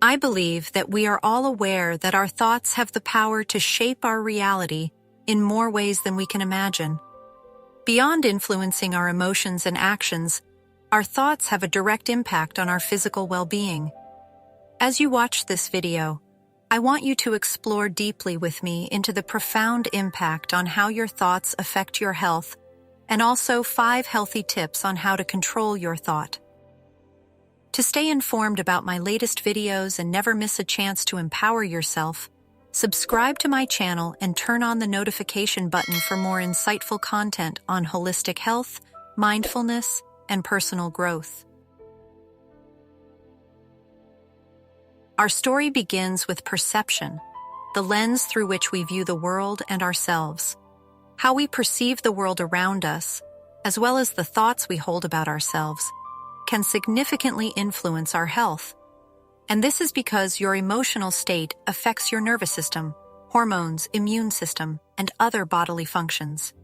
I believe that we are all aware that our thoughts have the power to shape our reality in more ways than we can imagine. Beyond influencing our emotions and actions, our thoughts have a direct impact on our physical well-being. As you watch this video, I want you to explore deeply with me into the profound impact on how your thoughts affect your health, and also 5 healthy tips on how to control your thought. To stay informed about my latest videos and never miss a chance to empower yourself, subscribe to my channel and turn on the notification button for more insightful content on holistic health, mindfulness, and personal growth. Our story begins with perception, the lens through which we view the world and ourselves. How we perceive the world around us, as well as the thoughts we hold about ourselves, can significantly influence our health. And this is because your emotional state affects your nervous system, hormones, immune system, and other bodily functions.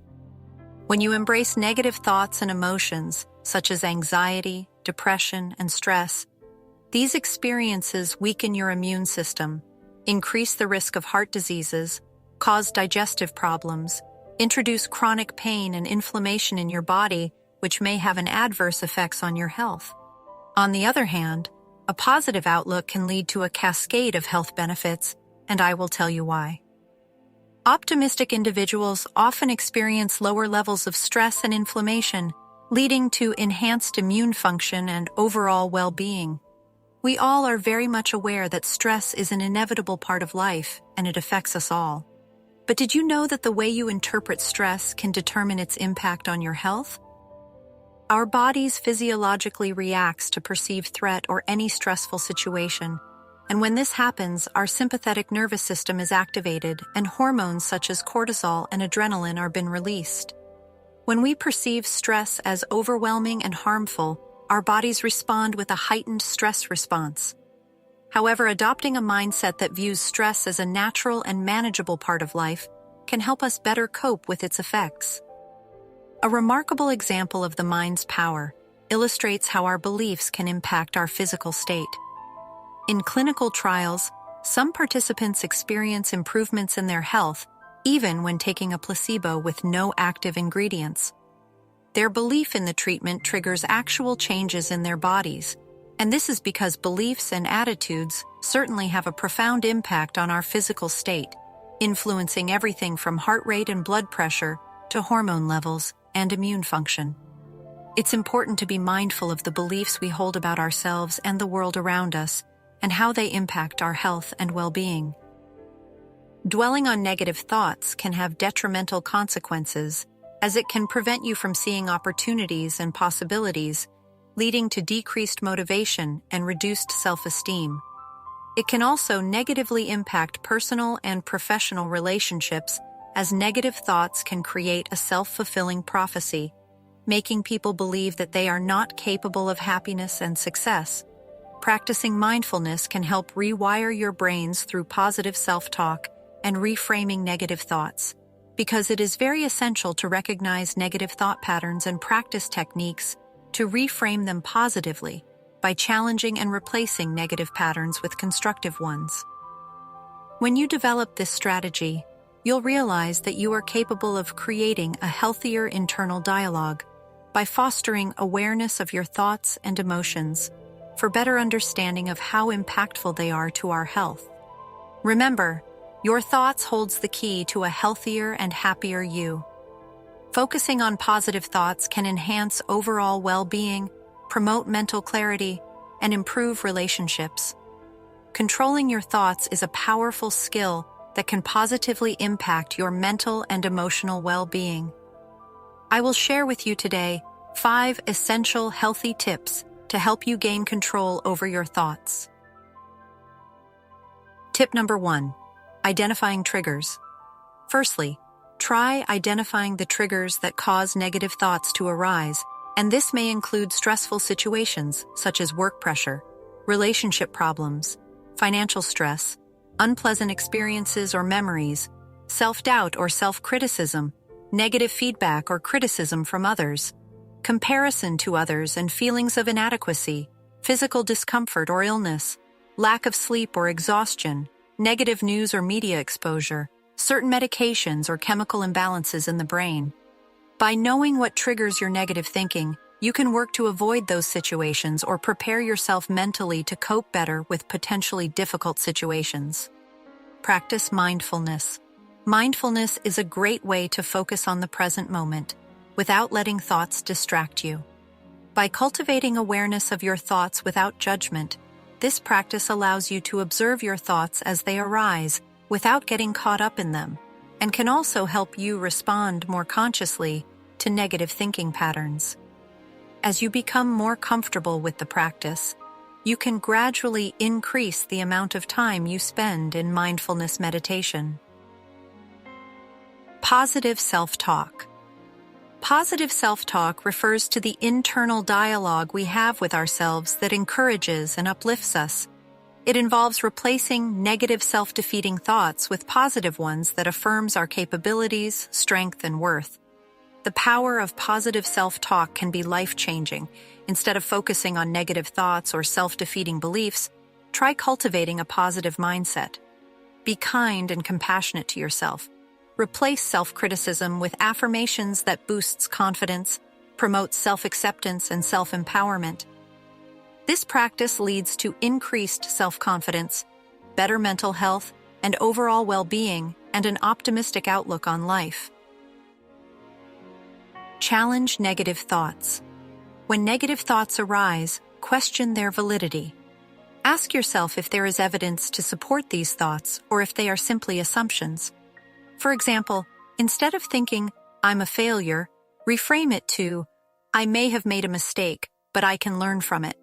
When you embrace negative thoughts and emotions, such as anxiety, depression, and stress, these experiences weaken your immune system, increase the risk of heart diseases, cause digestive problems, introduce chronic pain and inflammation in your body, which may have an adverse effects on your health. On the other hand, a positive outlook can lead to a cascade of health benefits, and I will tell you why. Optimistic individuals often experience lower levels of stress and inflammation, leading to enhanced immune function and overall well-being. We all are very much aware that stress is an inevitable part of life, and it affects us all. But did you know that the way you interpret stress can determine its impact on your health? Our bodies physiologically reacts to perceived threat or any stressful situation, and when this happens, our sympathetic nervous system is activated and hormones such as cortisol and adrenaline are being released. When we perceive stress as overwhelming and harmful, our bodies respond with a heightened stress response. However, adopting a mindset that views stress as a natural and manageable part of life can help us better cope with its effects. A remarkable example of the mind's power illustrates how our beliefs can impact our physical state. In clinical trials, some participants experience improvements in their health even when taking a placebo with no active ingredients. Their belief in the treatment triggers actual changes in their bodies, and this is because beliefs and attitudes certainly have a profound impact on our physical state, influencing everything from heart rate and blood pressure to hormone levels and immune function. It's important to be mindful of the beliefs we hold about ourselves and the world around us, and how they impact our health and well-being. Dwelling on negative thoughts can have detrimental consequences, as it can prevent you from seeing opportunities and possibilities, leading to decreased motivation and reduced self-esteem. It can also negatively impact personal and professional relationships, as negative thoughts can create a self-fulfilling prophecy, making people believe that they are not capable of happiness and success. Practicing mindfulness can help rewire your brains through positive self-talk and reframing negative thoughts, because it is very essential to recognize negative thought patterns and practice techniques to reframe them positively by challenging and replacing negative patterns with constructive ones. When you develop this strategy, you'll realize that you are capable of creating a healthier internal dialogue by fostering awareness of your thoughts and emotions for better understanding of how impactful they are to our health. Remember, your thoughts holds the key to a healthier and happier you. Focusing on positive thoughts can enhance overall well-being, promote mental clarity, and improve relationships. Controlling your thoughts is a powerful skill that can positively impact your mental and emotional well-being. I will share with you today 5 essential healthy tips to help you gain control over your thoughts. Tip number 1. Identifying triggers. Firstly, try identifying the triggers that cause negative thoughts to arise, and this may include stressful situations such as work pressure, relationship problems, financial stress, unpleasant experiences or memories, self-doubt or self-criticism, negative feedback or criticism from others, comparison to others and feelings of inadequacy, physical discomfort or illness, lack of sleep or exhaustion, negative news or media exposure, certain medications or chemical imbalances in the brain. By knowing what triggers your negative thinking, you can work to avoid those situations or prepare yourself mentally to cope better with potentially difficult situations. Practice mindfulness. Mindfulness is a great way to focus on the present moment without letting thoughts distract you. By cultivating awareness of your thoughts without judgment, this practice allows you to observe your thoughts as they arise without getting caught up in them, and can also help you respond more consciously to negative thinking patterns. As you become more comfortable with the practice, you can gradually increase the amount of time you spend in mindfulness meditation. Positive self-talk. Positive self-talk refers to the internal dialogue we have with ourselves that encourages and uplifts us. It involves replacing negative self-defeating thoughts with positive ones that affirms our capabilities, strength, and worth. The power of positive self-talk can be life-changing. Instead of focusing on negative thoughts or self-defeating beliefs, try cultivating a positive mindset. Be kind and compassionate to yourself. Replace self-criticism with affirmations that boosts confidence, promotes self-acceptance and self-empowerment. This practice leads to increased self-confidence, better mental health, and overall well-being, and an optimistic outlook on life. Challenge negative thoughts. When negative thoughts arise, question their validity. Ask yourself if there is evidence to support these thoughts or if they are simply assumptions. For example, instead of thinking, "I'm a failure," reframe it to, "I may have made a mistake, but I can learn from it."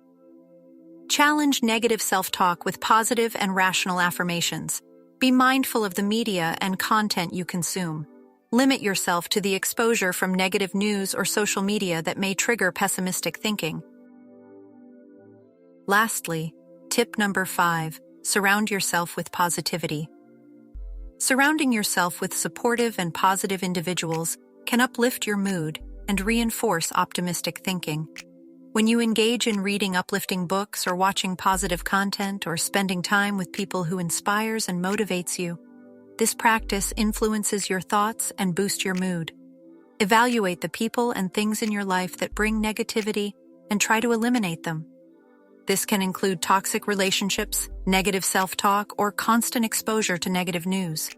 Challenge negative self-talk with positive and rational affirmations. Be mindful of the media and content you consume. Limit yourself to the exposure from negative news or social media that may trigger pessimistic thinking. Lastly, tip number 5, surround yourself with positivity. Surrounding yourself with supportive and positive individuals can uplift your mood and reinforce optimistic thinking. When you engage in reading uplifting books or watching positive content or spending time with people who inspires and motivates you, this practice influences your thoughts and boosts your mood. Evaluate the people and things in your life that bring negativity and try to eliminate them. This can include toxic relationships, negative self-talk, or constant exposure to negative news.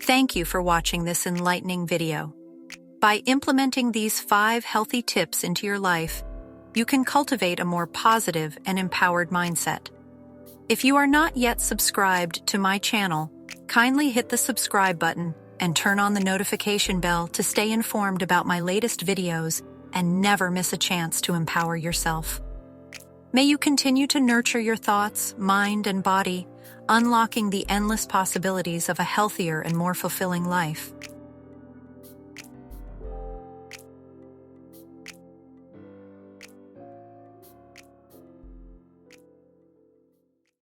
Thank you for watching this enlightening video. By implementing these 5 healthy tips into your life, you can cultivate a more positive and empowered mindset. If you are not yet subscribed to my channel, kindly hit the subscribe button and turn on the notification bell to stay informed about my latest videos and never miss a chance to empower yourself. May you continue to nurture your thoughts, mind, and body, unlocking the endless possibilities of a healthier and more fulfilling life.